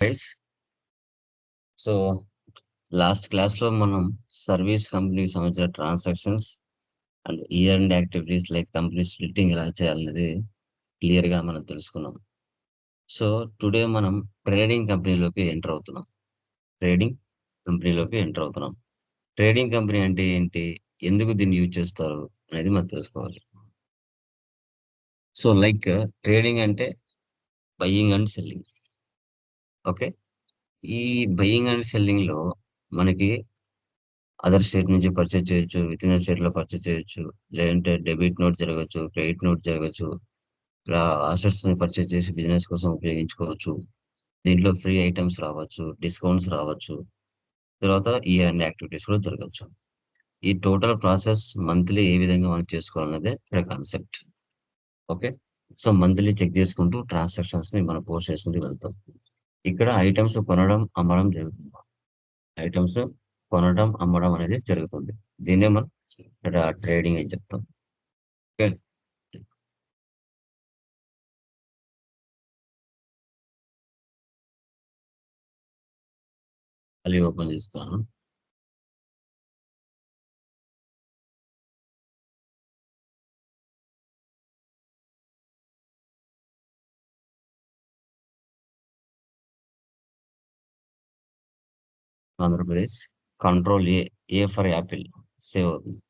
Guys so last class లో మనం service కంపెనీకి సంబంధించిన transactions and year and activities like company splitting ఎలా చేయాలనేది క్లియర్ గా మనం తెలుసుకున్నాం. సో టుడే మనం ట్రేడింగ్ కంపెనీలోకి ఎంటర్ అవుతున్నాం. ట్రేడింగ్ కంపెనీలోకి ఎంటర్ అవుతున్నాం. ట్రేడింగ్ కంపెనీ అంటే ఏంటి, ఎందుకు దీన్ని యూజ్ చేస్తారు అనేది మనం తెలుసుకోవాలి. సో లైక్ ట్రేడింగ్ అంటే బయ్యింగ్ అండ్ సెల్లింగ్. ఓకే, ఈ బయ్యింగ్ అండ్ సెల్లింగ్ లో మనకి అదర్ స్టేట్ నుంచి పర్చేజ్ చేయొచ్చు, విత్ ఇన్ స్టేట్ లో పర్చేజ్ చేయొచ్చు, లేదంటే డెబిట్ నోట్ జరగచ్చు, క్రెడిట్ నోట్ జరగచ్చు. ఇలా అసెట్స్ ని పర్చేజ్ చేసి బిజినెస్ కోసం ఉపయోగించుకోవచ్చు. దీంట్లో ఫ్రీ ఐటమ్స్ రావచ్చు, డిస్కౌంట్స్ రావచ్చు, తర్వాత ఇయర్ అండ్ యాక్టివిటీస్ కూడా జరగచ్చు. ఈ టోటల్ ప్రాసెస్ మంత్లీ ఏ విధంగా మనం చేసుకోవాలనేదే ఇక్కడ concept. Okay, so monthly check చేసుకుంటూ ట్రాన్సాక్షన్స్ ని మనం పోస్ట్ చేసుకుంటూ వెళ్తాం. ఇక్కడ ఐటమ్స్ కొనడం అమ్మడం జరుగుతుంది. ఐటమ్స్ కొనడం అమ్మడం అనేది జరుగుతుంది. దీన్నే మనం ఇక్కడ ట్రేడింగ్ అని చెప్తాం. ఓకే, మళ్ళీ ఓపెన్ చేస్తాను. Andhra Pradesh, control A, A for Apple save అవుతుంది.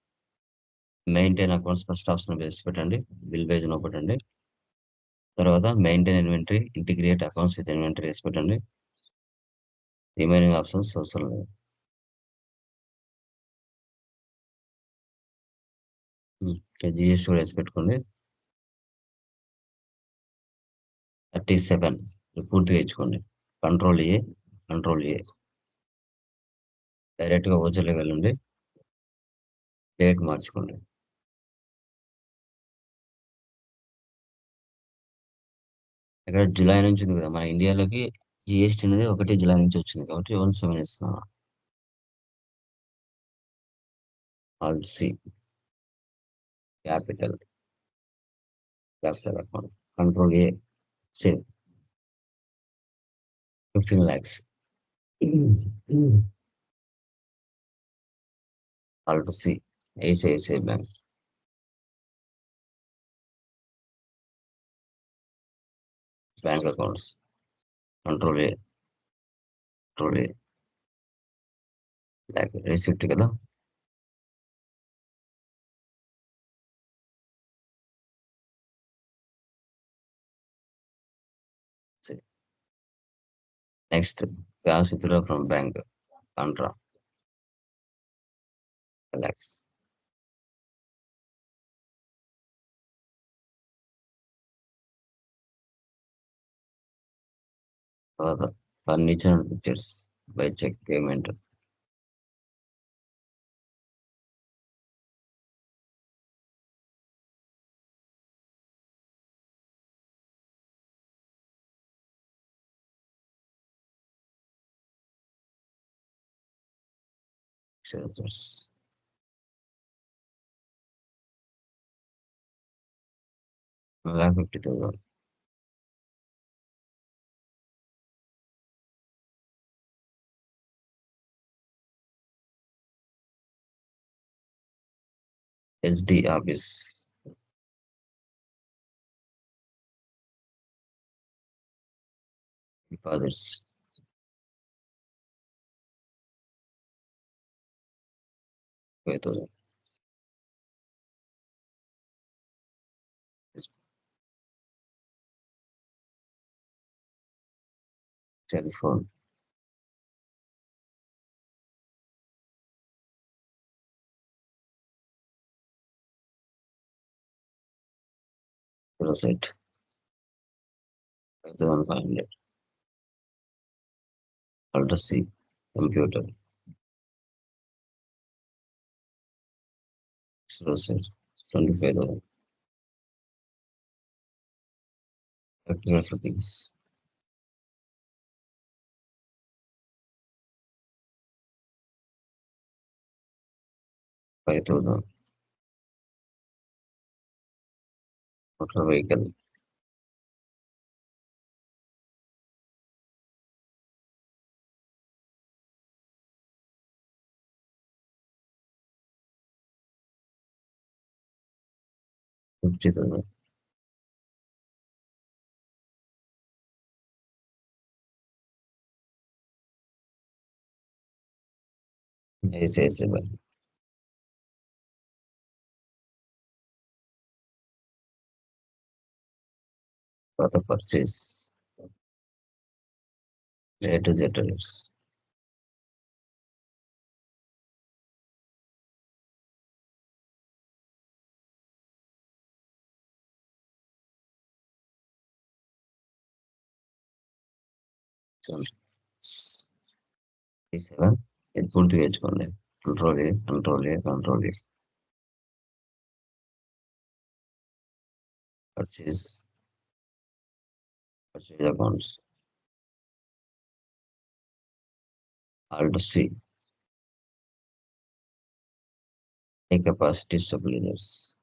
మెయింటైన్ అకౌంట్స్ ఫస్ట్ ఆప్షన్ వేసి పెట్టండి, బిల్ పేజ్ నో పెట్టండి. తర్వాత maintain inventory, integrate accounts with inventory వేసి పెట్టండి. రిమైనింగ్ ఆప్షన్స్ అవసరం లేదు. జిఎస్టీ కూడా వేసి పెట్టుకోండి. 37 పూర్తిగా ఇచ్చుకోండి. Control A, control A, direct గా ఓచర్లోకి వెళ్ళండి. డేట్ మార్చుకోండి. ఇక్కడ జూలై నుంచి ఉంది కదా మన ఇండియాలోకి, జిఎస్టీ అనేది 1 జూలై నుంచి వచ్చింది కాబట్టి 17 ఇస్తున్నాను. Alt C, capital, capital account, control A, save 15 lakhs. Alt C, ICICI bank, bank accounts, control A, control A, bank receipt కదా. Next, cash withdraw from bank, contra, relax. తర్వాత furniture and pictures by cheque payment. Signatures 50,000. SD office, deposits 5,000. Cell phone, set 5,500. Alt C, computer, set 25,000. Things 5,000. Motor vehicle 50,000. Yes, yes, yes. For the purchase. A to Z rates. So, 7. ఇది పూర్తిగా నేర్చుకోండి. Control A. Purchase, purchase accounts. Alt C. High capacity stabilizers.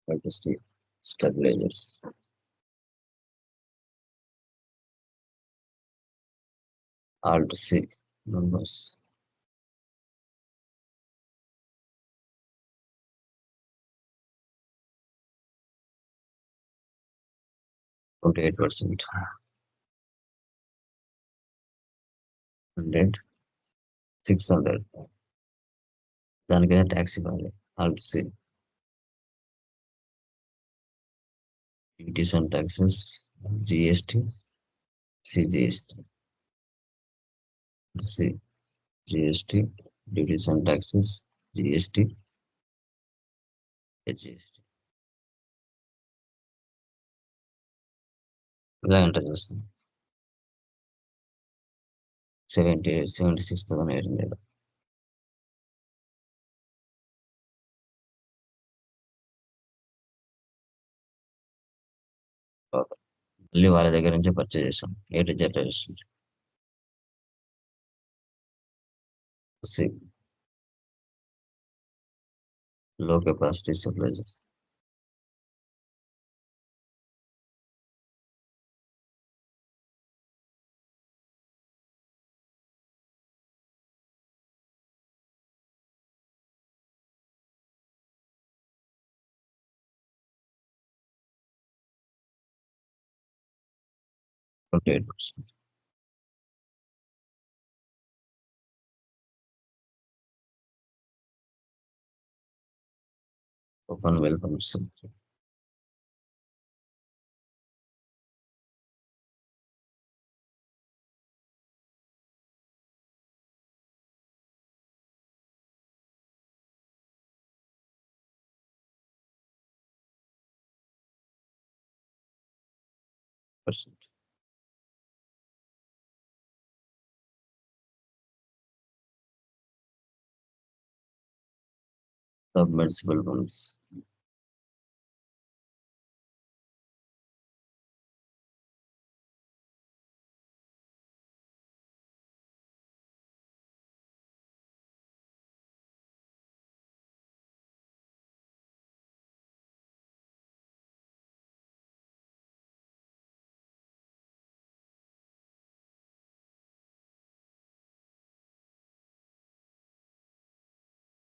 Alt C. Stabilizers. Alt C. Numbers. 28%. 100. 600. దానికైనా tax ఇవ్వాలి. Alt C. Duties and taxes. GST. CGST. C. GST. Duties and taxes. GST. HGST. ఇలా enter చేస్తుంది. 76,800. మళ్ళీ వాళ్ళ దగ్గర నుంచి purchase చేసాం. ఏ to Z restaurant. C. లో కెపాసిటీ సప్లైజర్. ట్వంటీ 8%. ఓపెన్ వెల్ పంపిస్తుంది. Percent. Submersible pumps.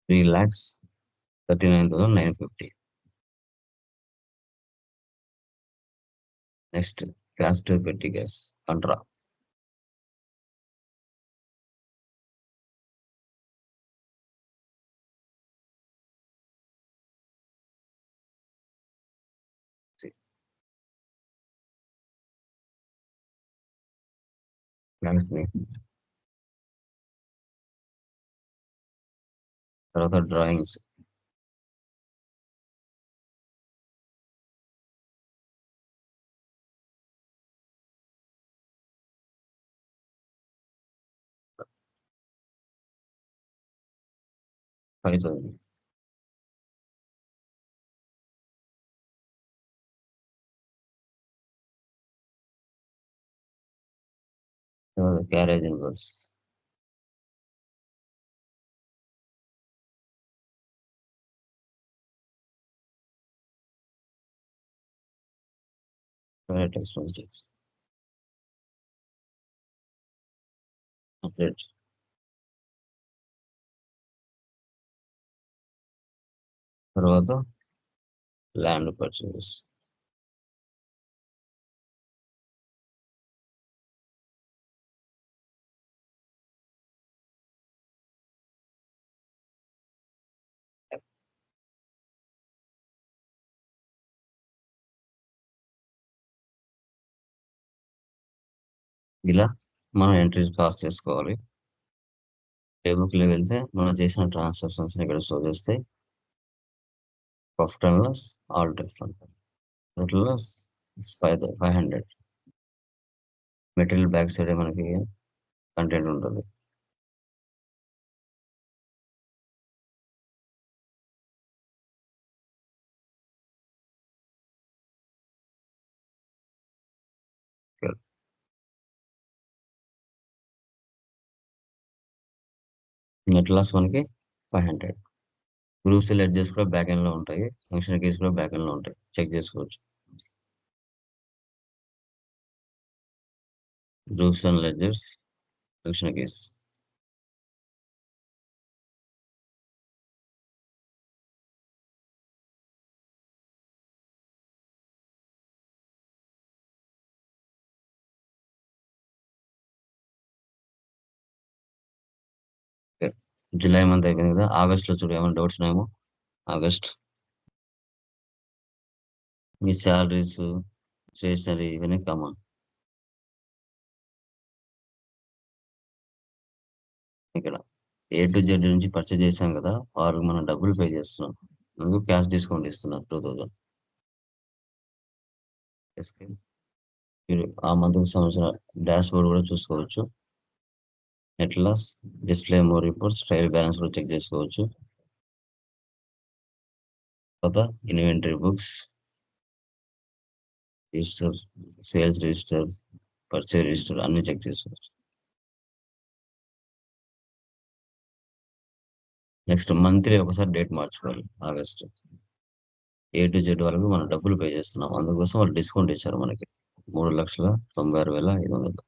$3,39,950. Next gas to పెట్టి గ్యాస్ కంట్రా. తర్వాత drawings. Five carriage and goods. Expenses. Update. తర్వాత ల్యాండ్ పర్చేస్. ఇలా మనం ఎంట్రీస్ పాస్ చేసుకోవాలి. టేబుల్కి వెళ్తే మనం చేసిన ట్రాన్సాక్షన్స్ ఇక్కడ షో చేస్తాయి. Profit and loss, all different. Total loss 500. Material back side మనకి కంటెంట్ ఉంటుంది. నెట్ లాస్ మనకి 500. గ్రూప్స్ లెడ్జెస్ కూడా బ్యాక్ ఎండ్ లో ఉంటాయి. ఫంక్షన్ కీస్ కూడా బ్యాక్ ఎండ్ లో ఉంటాయి, చెక్ చేసుకోవచ్చు. Groups and ledgers, function keys. July month అయిపోయింది కదా, ఆగస్ట్ లో చూడు ఏమైనా డౌట్స్ ఉన్నాయేమో. ఆగస్ట్ మీ శాలరీస్, స్టేషనరీ ఇవన్నీ కామన్. ఇక్కడ A to Z నుంచి పర్చేజ్ చేసాం కదా, వాళ్ళకి మనం డబ్బులు పే చేస్తున్నాం. అందుకు క్యాష్ డిస్కౌంట్ ఇస్తున్నారు 2000. మీరు ఆ మంత్ సంబంధించిన డాష్ బోర్డ్ కూడా చూసుకోవచ్చు. Net loss, display more reports, trial balance కూడా చెక్ చేసుకోవచ్చు. తర్వాత inventory books, register, sales register, purchase register అన్ని చెక్ చేసుకోవచ్చు. నెక్స్ట్ మంత్లీ ఒకసారి డేట్ మార్చుకోవాలి. ఆగస్ట్ A to Z వరకు మనం డబ్బులు పే చేస్తున్నాం, అందుకోసం వాళ్ళు డిస్కౌంట్ ఇచ్చారు మనకి 3,96,500.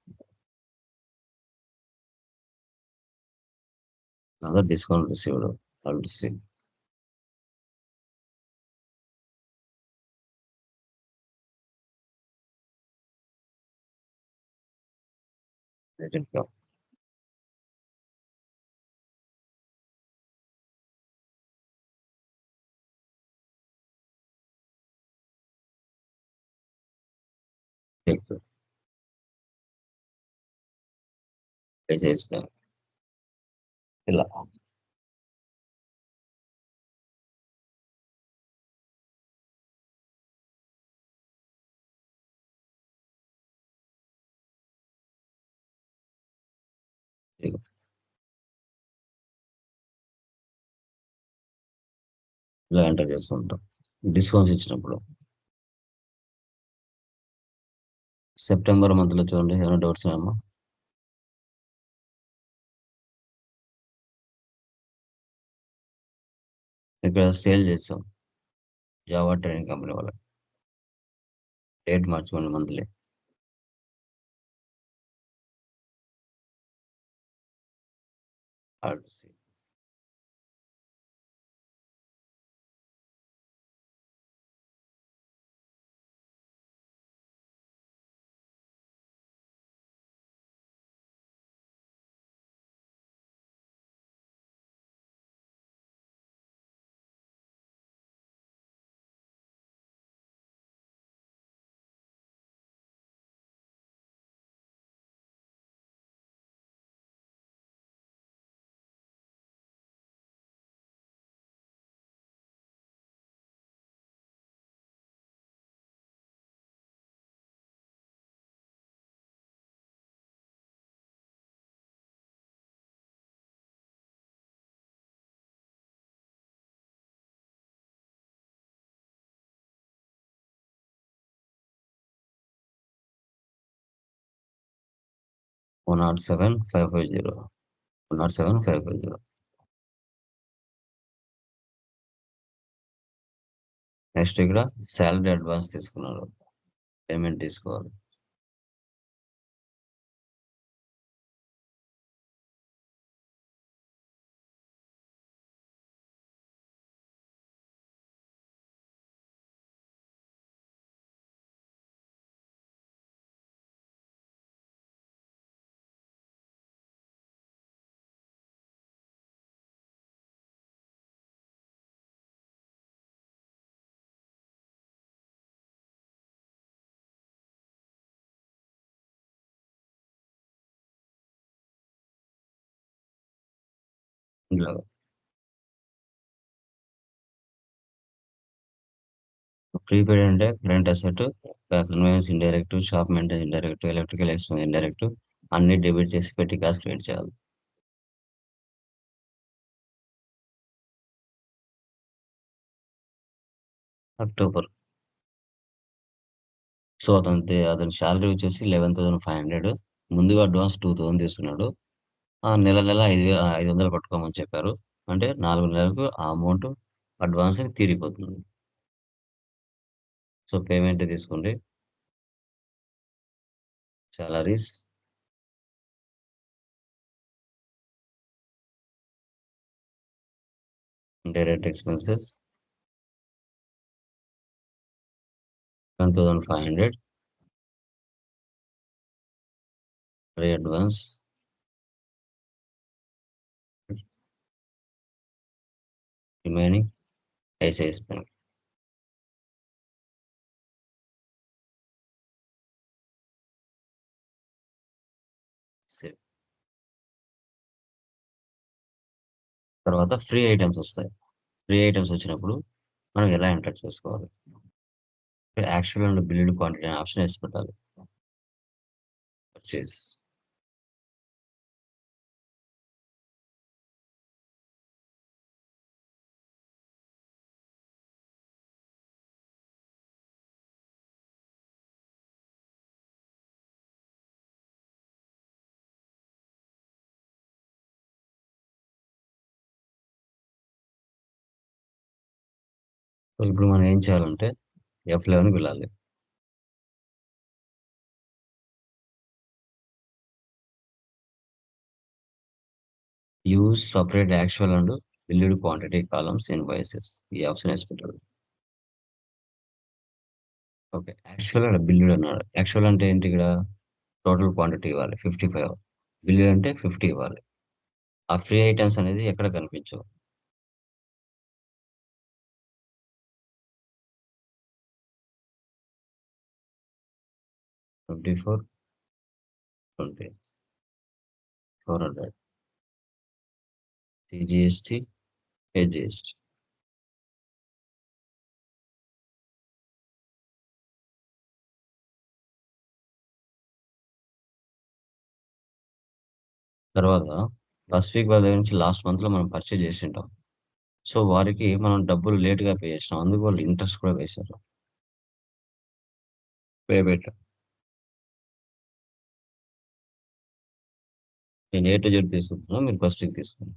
అదే డిస్కౌంట్ రిసీవ్డ్. వాళ్ళు పే చేసిన ఇలా. ఇలా ఎంటర్ చేసుకుంటాం డిస్కౌంట్స్ ఇచ్చినప్పుడు. సెప్టెంబర్ మంత్ లో చూడండి ఏమైనా డౌట్స్ ఉన్నాయమ్మా. ఇక్కడ సేల్ చేస్తాం జావా ట్రైనింగ్ కంపెనీ వాళ్ళకి. డేట్ మార్చుకోండి monthly. One not seven five five zero 107,550. Next ఇక్కడ శాలరీ అడ్వాన్స్ తీసుకున్నారు, పేమెంట్ తీసుకోవాలి. ఇందులో ప్రీపెయిడ్ అంటే current asset, conveyance indirect, shop maintenance indirect, electrical expense indirect అన్నీ డెబిట్ చేసి పెట్టి కాస్ట్ క్రెడిట్ చేయాలి. అక్టోబర్. సో, అతని సాలరీ వచ్చేసి 11,500. ముందుగా అడ్వాన్స్ 2,000 తీసుకున్నాడు. నెల నెల 500 కట్టుకోమని చెప్పారు. అంటే 4 నెలలకు ఆ అమౌంట్ అడ్వాన్స్ తీరిపోతుంది. సో, పేమెంట్ తీసుకోండి. Salaries, direct expenses 10,500 advance remaining ICICI bank. Save. తర్వాత ఫ్రీ ఐటెమ్స్ వస్తాయి. ఫ్రీ ఐటెమ్స్ వచ్చినప్పుడు మనం ఎలా ఎంటర్ చేసుకోవాలి? యాక్చువల్ అండ్ బిల్డ్ క్వాంటిటీ అనే ఆప్షన్ ఏసి పెట్టాలి. పర్చేజ్. సో, ఇప్పుడు మనం ఏం చేయాలంటే F11కి వెళ్ళాలి. Use separate actual and build quantity columns invoices ఈ ఆప్షన్ ఏసి పెట్టాలి. ఓకే. యాక్చువల్ అండ్ బిల్డ్ అన్నాడు. యాక్చువల్ అంటే ఏంటి ఇక్కడ? టోటల్ క్వాంటిటీ ఇవ్వాలి 55. బిల్డ్ అంటే 50 ఇవ్వాలి. ఆ ఫ్రీ ఐటెమ్స్ అనేది ఎక్కడ కనిపించవు. 54, 20, 400, CGST, AGST. తర్వాత ఫస్ట్ వీక్ వాళ్ళ దగ్గర నుంచి లాస్ట్ మంత్‌లో మనం పర్చేజ్ చేసుంటాం. సో, వారికి మనం డబ్బులు లేట్‌గా పే చేసినాం. అందుకు వాళ్ళు ఇంట్రెస్ట్ కూడా వేశారు. పేమెంట్. నేను ఏ టు జెడ్ తీసుకుంటున్నా. మీరు ఫస్ట్ వీక్ తీసుకోండి.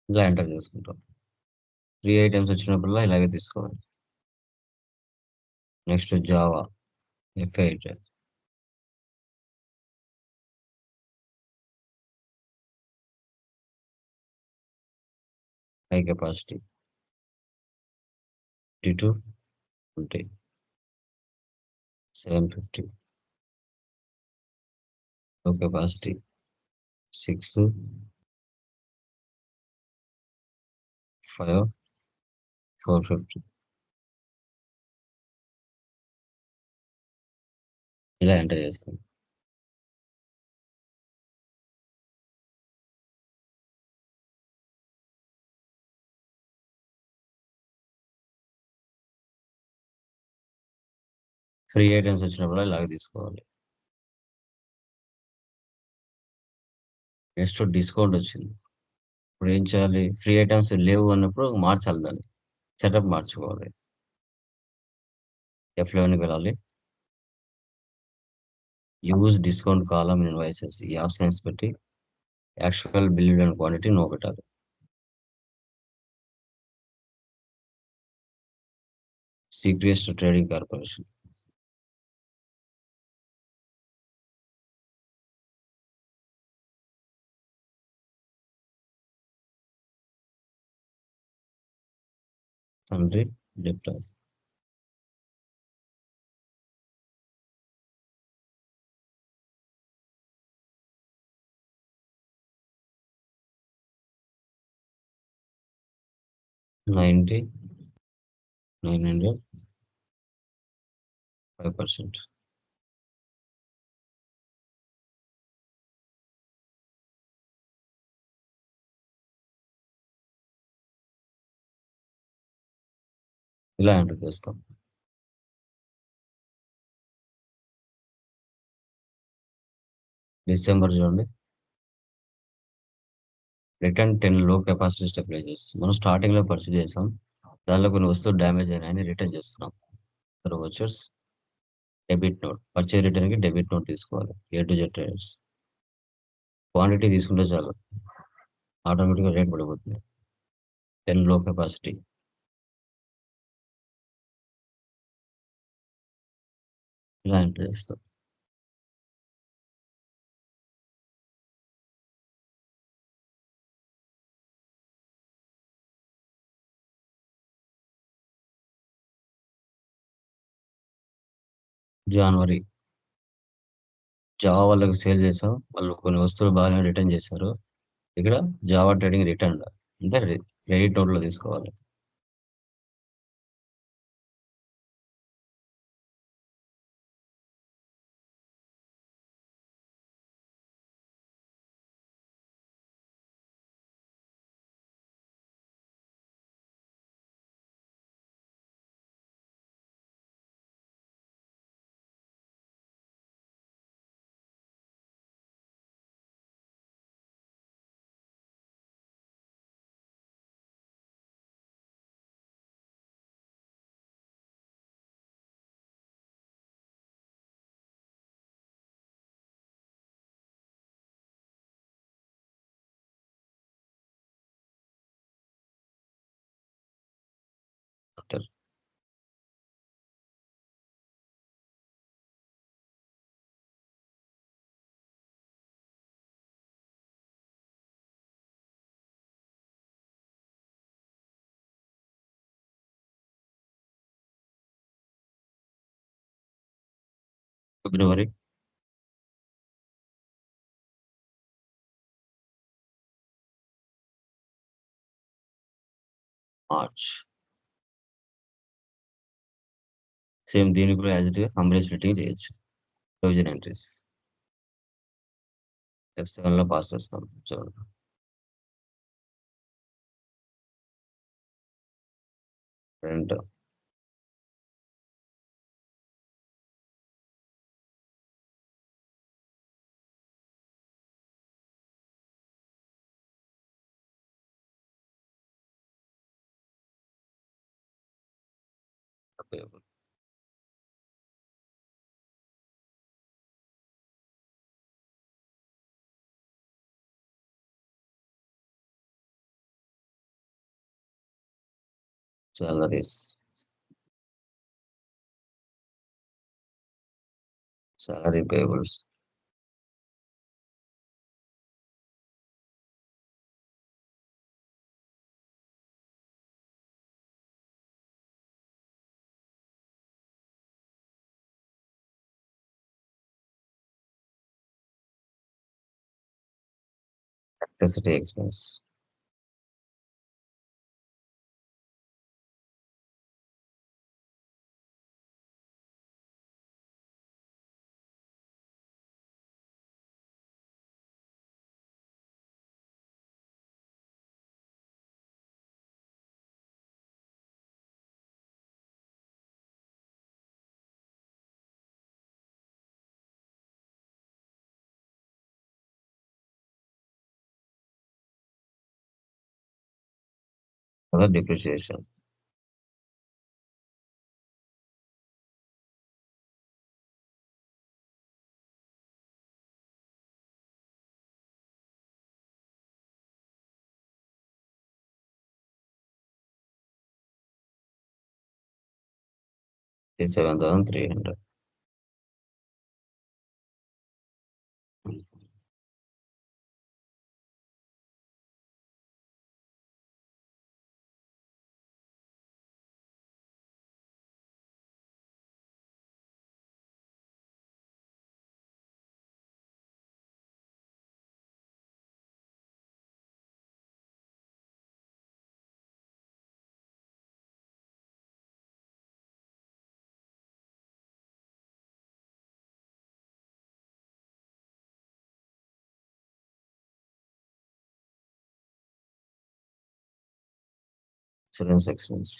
ఇలా ఎంటర్ చేసుకుంటాం. ఫ్రీ ఐటెమ్స్ వచ్చినప్పుడల్లా ఇలాగే తీసుకోవాలి. Next Java F8 high capacity 52, 20, 750 లో కెపాసిటీ 6, 5, 450 ఇలా ఎంటర్ చేస్తాం. ఫ్రీ ఐటెమ్స్ వచ్చినప్పుడల్లా ఇలాగే తీసుకోవాలి. నెక్స్ట్ డిస్కౌంట్ వచ్చింది. ఇప్పుడు ఏం చేయాలి? ఫ్రీ ఐటెమ్స్ లేవు అన్నప్పుడు మార్చాలి దాన్ని. సెటప్ మార్చుకోవాలి. F11కి వెళ్ళాలి. యూజ్ డిస్కౌంట్ కాలమ్ ఇన్వాయిసెస్ ఈ ఆప్షన్స్ పెట్టి actual billed and quantity no పెట్టాలి. సీక్రెస్ట్ ట్రేడింగ్ కార్పొరేషన్. Sundry debtors. 90, 900, 5%. ఇలా ఎంటర్ చేస్తాం. డిసెంబర్ చూడండి. రిటర్న్ 10 లో కెపాసిటీ స్టెబిలైజర్స్. మనం స్టార్టింగ్‌లో పర్చేజ్ చేసాం. దానిలో కొన్ని వస్తువులు డ్యామేజ్ అయినాయని రిటర్న్ చేస్తున్నాం. तर వోచర్స్, డెబిట్ నోట్. పర్చేజ్ రిటర్న్‌కి డెబిట్ నోట్ తీసుకోవాలి. A to Z traders. Quantity తీసుకుంటే చాలు. ఆటోమేటిక్‌గా రేట్ పడిపోతుంది. 10 లో కెపాసిటీ. ఇలా ఎంటర్ చేస్తాం. జనవరి జావా వాళ్ళకి సేల్ చేసాం. వాళ్ళు కొన్ని వస్తువులు బాగానే రిటర్న్ చేశారు. ఇక్కడ జావా ట్రేడింగ్ రిటర్న్డ్ అంటే క్రెడిట్ నోట్‌లో తీసుకోవాలి. After February, March. సేమ్ దీనికి కూడా as it is umbrella splitting చేయొచ్చు. Provision entries. F7లో పాస్ చేస్తాం. చూడండి. Rent payable. Salaries. Salary payables. Electricity expense. Other depreciation. ఇది 7300. Insurance expense.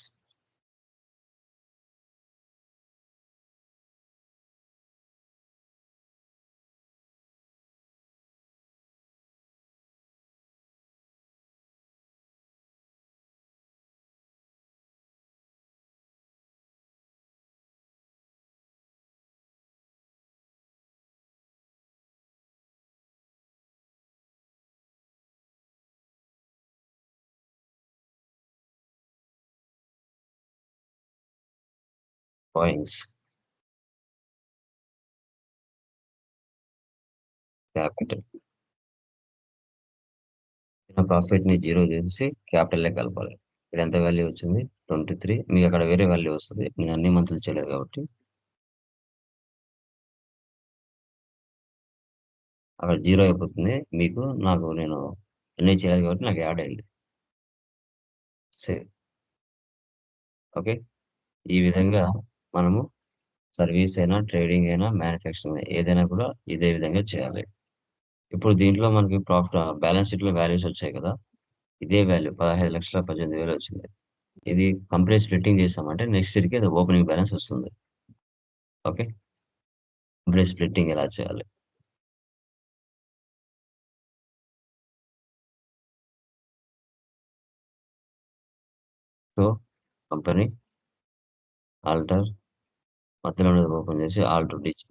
పాయింట్స్. క్యాపిటల్. ప్రాఫిట్‌ని 0 చేసేసి క్యాపిటల్‌లో కలపాలి. ఇక్కడ ఎంత వాల్యూ వచ్చింది? 23. మీకు అక్కడ వేరే వాల్యూ వస్తది. నేను అన్ని మంత్‌లు చేయలేదు కాబట్టి. అక్కడ 0 అయిపోతుంది. మీకు, నాకు నేను అన్నీ చేయలేదు కాబట్టి నాకు యాడ్ అయింది. సేవ్. ఓకే. ఈ విధంగా మనము సర్వీస్ అయినా, ట్రేడింగ్ అయినా, మ్యానుఫ్యాక్చరింగ్ అయినా ఏదైనా కూడా ఇదే విధంగా చేయాలి. ఇప్పుడు దీంట్లో మనకి బ్యాలెన్స్ షీట్‌లో వాల్యూస్ వచ్చాయి కదా! ఇదే వాల్యూ 15,00,000 18,000 వచ్చింది. ఇది కంపెనీ స్ప్లిట్టింగ్ చేసామంటే నెక్స్ట్ ఇయర్‌కి అది ఓపెనింగ్ బ్యాలెన్స్ వస్తుంది. ఓకే. కంపెనీ స్ప్లిట్టింగ్ ఎలా చేయాలి? సో, కంపెనీ, ఆల్టర్, మధ్యలో ఉన్నది ఓపెన్ చేసి ఆల్ట్ డిచ్.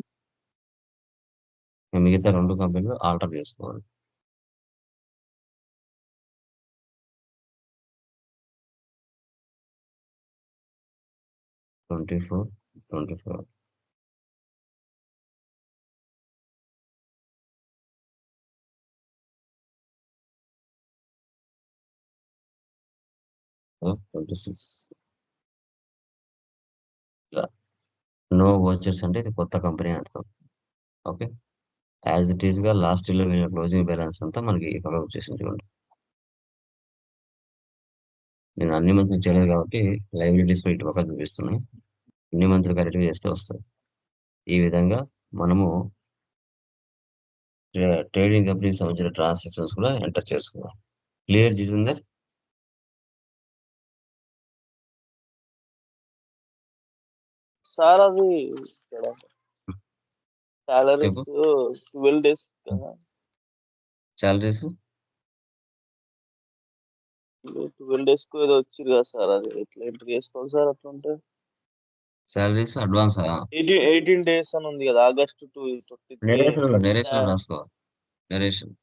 మిగతా 2 కంపెనీలు ఆల్టర్ చేసుకోవాలి. ఆ! 24, 24. సో, 26. ఇలా. నో వోచర్స్ అంటే ఇది కొత్త కంపెనీ అని అర్థం. ఓకే. యాజ్ ఇట్ ఈస్‌గా లాస్ట్ ఇయర్‌లో మిగిలిన క్లోజింగ్ బ్యాలెన్స్ అంతా మనకి ఈ పక్కకు వచ్చేసింది చూడండి. నేను అన్ని మంత్లు చేయలేదు కాబట్టి లయబిలిటీస్ ఇటు పక్కన చూపిస్తున్నాయి. ఇన్ని మంత్లు కరెక్ట్‌గా చేస్తే వస్తాయి. ఈ విధంగా మనము ట్రేడింగ్ కంపెనీకి సంబంధించిన ట్రాన్సాక్షన్స్ కూడా ఎంటర్ చేసుకున్నాం. క్లియర్ జితేందర్? సార్ అది ఇక్కడ సాలరీస్ చెప్పు. 12 డేస్ కదా, సాలరీస్ 12 డేస్ కు ఏదో వచ్చింది కదా సార్, అది ఎట్లా ఎంటర్ చేసుకోవాలి సార్ అట్లా ఉంటే? సాలరీస్ అడ్వాన్సా? 18 డేస్ అని ఉంది కదా, ఆగస్ట్ టు 23. నరేషన్‌లో రాసుకో. నరేషన్.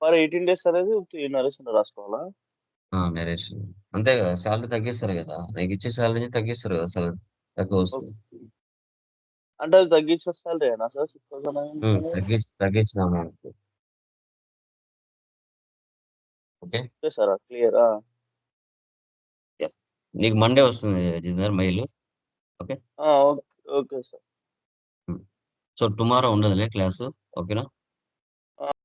ఫర్ 18 డేస్ అనేది నరేషన్ రాసుకోవాలా? నరేషన్. అంతే కదా! సాలరీ తగ్గిస్తారు కదా! నీకిచ్చే సాలరీ నుంచి తగ్గిస్తారు కదా! సాలరీ తక్కువ ఓకే. వస్తది. అంటే అది తగ్గించిన సాలరీనా సార్ 6,000 అనేది? తగ్గించిన amount. Okay. Okay sir, clear. Yeah! నీకు మండే వస్తుంది Jitender mail. Okay. Okay okay sir. Hmm. So, tomorrow ఉండదులే క్లాసు. ఓకేనా?